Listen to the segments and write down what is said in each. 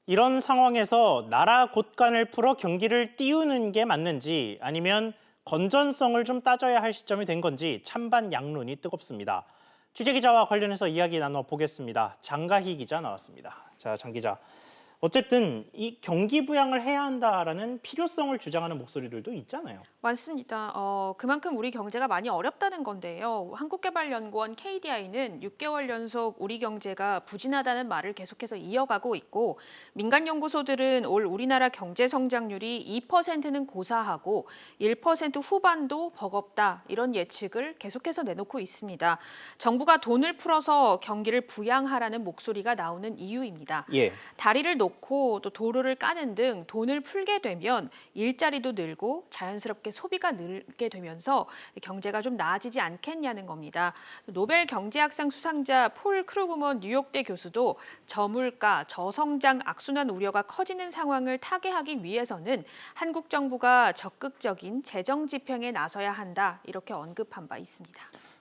이런 상황에서 나라 곳간을 풀어 경기를 띄우는 게 맞는지 아니면 건전성을 좀 따져야 할 시점이 된 건지 찬반 양론이 뜨겁습니다. 취재 기자와 관련해서 이야기 나눠보겠습니다. 장가희 기자 나왔습니다. 자, 장 기자. 어쨌든 이 경기 부양을 해야 한다라는 필요성을 주장하는 목소리들도 있잖아요. 맞습니다. 그만큼 우리 경제가 많이 어렵다는 건데요. 한국개발연구원 KDI는 6개월 연속 우리 경제가 부진하다는 말을 계속해서 이어가고 있고, 민간 연구소들은 올 우리나라 경제 성장률이 2%는 고사하고 1% 후반도 버겁다, 이런 예측을 계속해서 내놓고 있습니다. 정부가 돈을 풀어서 경기를 부양하라는 목소리가 나오는 이유입니다. 예. 다리를 놓고 또 도로를 까는 등 돈을 풀게 되면 일자리도 늘고 자연스럽게 소비가 늘게 되면서 경제가 좀 나아지지 않겠냐는 겁니다. 노벨 경제학상 수상자 폴 크루그먼 뉴욕대 교수도 저물가, 저성장 악순환 우려가 커지는 상황을 타개하기 위해서는 한국 정부가 적극적인 재정 집행에 나서야 한다, 이렇게 언급한 바 있습니다.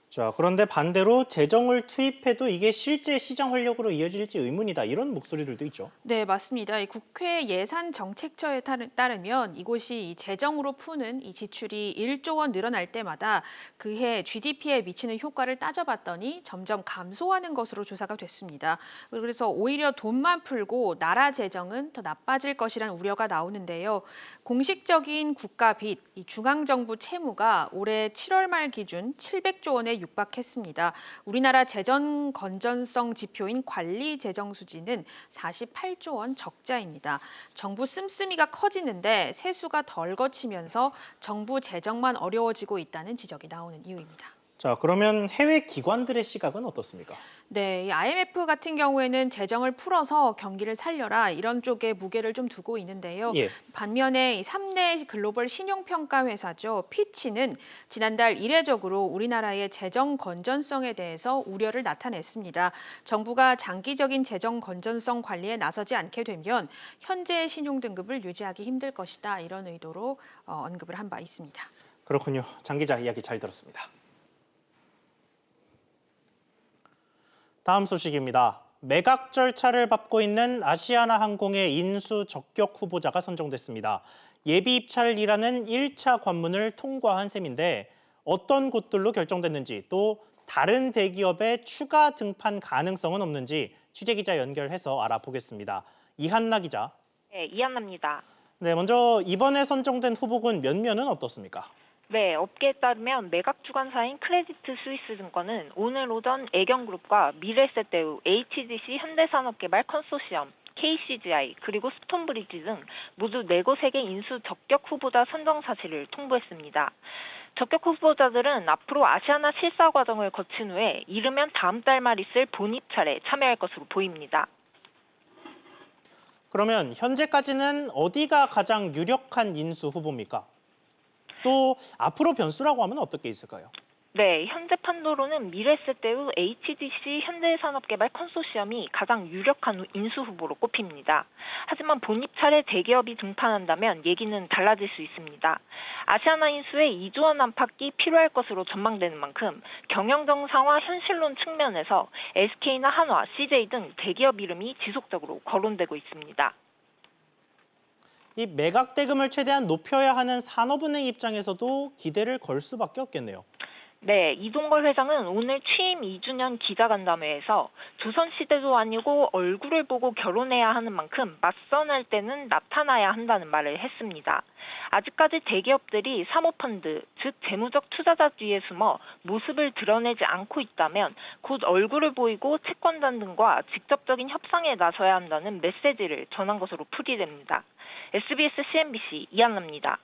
자, 그런데 반대로 재정을 투입해도 이게 실제 시장 활력으로 이어질지 의문이다. 이런 목소리들도 있죠. 네, 맞습니다. 이 국회 예산정책처에 따르면 이곳이 이 재정으로 푸는 이 지출이 1조 원 늘어날 때마다 그해 GDP에 미치는 효과를 따져봤더니 점점 감소하는 것으로 조사가 됐습니다. 그래서 오히려 돈만 풀고 나라 재정은 더 나빠질 것이라는 우려가 나오는데요. 공식적인 국가 빚, 이 중앙정부 채무가 올해 7월 말 기준 700조 원에 육박했습니다. 우리나라 재정 건전성 지표인 관리 재정 수지는 48조 원 적자입니다. 정부 씀씀이가 커지는데 세수가 덜 거치면서 정부 재정만 어려워지고 있다는 지적이 나오는 이유입니다. 자, 그러면 해외 기관들의 시각은 어떻습니까? 네, 이 IMF 같은 경우에는 재정을 풀어서 경기를 살려라, 이런 쪽에 무게를 좀 두고 있는데요. 예. 반면에 이 3대 글로벌 신용평가 회사죠, 피치는 지난달 이례적으로 우리나라의 재정 건전성에 대해서 우려를 나타냈습니다. 정부가 장기적인 재정 건전성 관리에 나서지 않게 되면 현재의 신용 등급을 유지하기 힘들 것이다, 이런 의도로 언급을 한 바 있습니다. 그렇군요. 장 기자 이야기 잘 들었습니다. 다음 소식입니다. 매각 절차를 밟고 있는 아시아나항공의 인수 적격 후보자가 선정됐습니다. 예비 입찰이라는 1차 관문을 통과한 셈인데 어떤 곳들로 결정됐는지 또 다른 대기업의 추가 등판 가능성은 없는지 취재기자 연결해서 알아보겠습니다. 이한나 기자. 네, 이한나입니다. 네, 먼저 이번에 선정된 후보군 면면은 어떻습니까? 네, 업계에 따르면 매각 주관사인 크레디트 스위스 증권은 오늘 오전 애경그룹과 미래에셋대우, HDC 현대산업개발 컨소시엄, KCGI, 그리고 스톤브리지 등 모두 4곳에게 인수 적격 후보자 선정 사실을 통보했습니다. 적격 후보자들은 앞으로 아시아나 실사 과정을 거친 후에 이르면 다음 달 말 있을 본입찰에 참여할 것으로 보입니다. 그러면 현재까지는 어디가 가장 유력한 인수 후보입니까? 또 앞으로 변수라고 하면 어떤 게 있을까요? 네, 현재 판도로는 미래에셋대우, HDC, 현대산업개발 컨소시엄이 가장 유력한 인수 후보로 꼽힙니다. 하지만 본입찰에 대기업이 등판한다면 얘기는 달라질 수 있습니다. 아시아나 인수에 2조 원 안팎이 필요할 것으로 전망되는 만큼 경영 정상화 현실론 측면에서 SK나 한화, CJ 등 대기업 이름이 지속적으로 거론되고 있습니다. 이 매각 대금을 최대한 높여야 하는 산업은행 입장에서도 기대를 걸 수밖에 없겠네요. 네, 이동걸 회장은 오늘 취임 2주년 기자간담회에서 조선시대도 아니고 얼굴을 보고 결혼해야 하는 만큼 맞선할 때는 나타나야 한다는 말을 했습니다. 아직까지 대기업들이 사모펀드, 즉 재무적 투자자 뒤에 숨어 모습을 드러내지 않고 있다면 곧 얼굴을 보이고 채권단 등과 직접적인 협상에 나서야 한다는 메시지를 전한 것으로 풀이됩니다. SBS CNBC 이한나입니다.